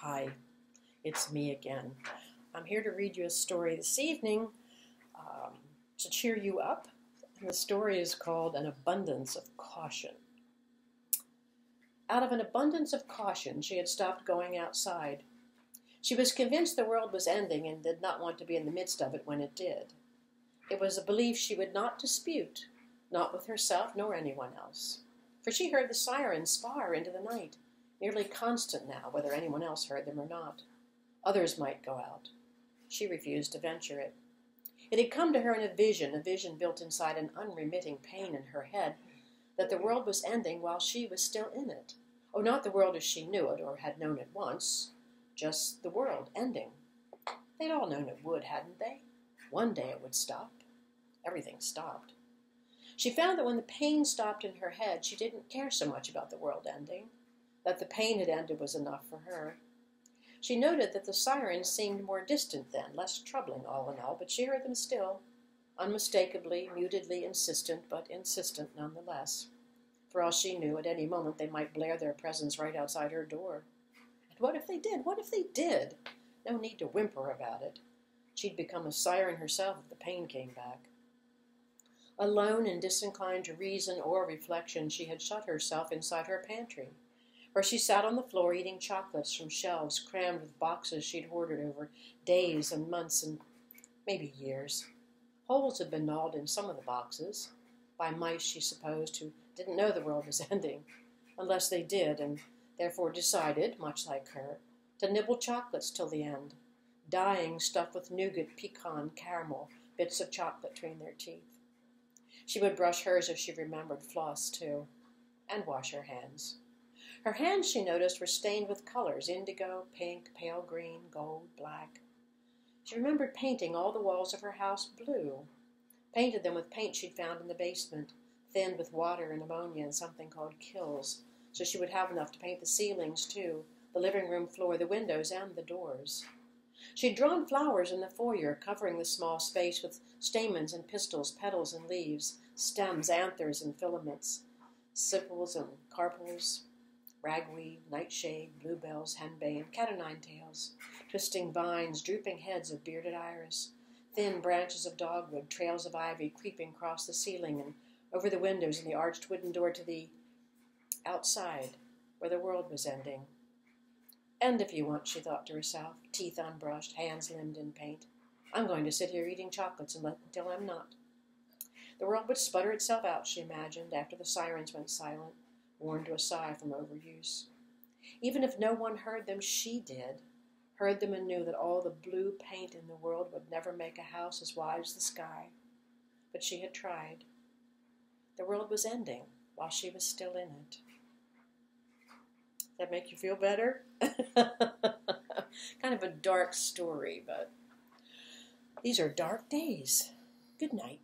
Hi, it's me again. I'm here to read you a story this evening to cheer you up. And the story is called An Abundance of Caution. Out of an abundance of caution, she had stopped going outside. She was convinced the world was ending and did not want to be in the midst of it when it did. It was a belief she would not dispute, not with herself nor anyone else. For she heard the sirens far into the night, nearly constant now, whether anyone else heard them or not. Others might go out. She refused to venture it. It had come to her in a vision built inside an unremitting pain in her head, that the world was ending while she was still in it. Oh, not the world as she knew it or had known it once, just the world ending. They'd all known it would, hadn't they? One day it would stop. Everything stopped. She found that when the pain stopped in her head, she didn't care so much about the world ending. That the pain had ended was enough for her. She noted that the sirens seemed more distant then, less troubling all in all, but she heard them still, unmistakably, mutedly insistent, but insistent nonetheless. For all she knew, at any moment they might blare their presence right outside her door. And what if they did? What if they did? No need to whimper about it. She'd become a siren herself if the pain came back. Alone and disinclined to reason or reflection, she had shut herself inside her pantry, where she sat on the floor eating chocolates from shelves crammed with boxes she'd hoarded over days and months and maybe years. Holes had been gnawed in some of the boxes, by mice, she supposed, who didn't know the world was ending, unless they did, and therefore decided, much like her, to nibble chocolates till the end, dying stuffed with nougat, pecan, caramel, bits of chocolate between their teeth. She would brush hers if she remembered, floss too, and wash her hands. Her hands, she noticed, were stained with colors: indigo, pink, pale green, gold, black. She remembered painting all the walls of her house blue, painted them with paint she'd found in the basement, thinned with water and ammonia and something called kills, so she would have enough to paint the ceilings too, the living room floor, the windows, and the doors. She'd drawn flowers in the foyer, covering the small space with stamens and pistils, petals and leaves, stems, anthers and filaments, sepals and carpels, ragweed, nightshade, bluebells, henbane, cat o' nine tails, twisting vines, drooping heads of bearded iris, thin branches of dogwood, trails of ivy creeping across the ceiling and over the windows and the arched wooden door to the outside, where the world was ending. End if you want, she thought to herself, teeth unbrushed, hands limned in paint. I'm going to sit here eating chocolates until I'm not. The world would sputter itself out, she imagined, after the sirens went silent, worn to a sigh from overuse. Even if no one heard them, she did. Heard them and knew that all the blue paint in the world would never make a house as wide as the sky. But she had tried. The world was ending while she was still in it. Does that make you feel better? Kind of a dark story, but these are dark days. Good night.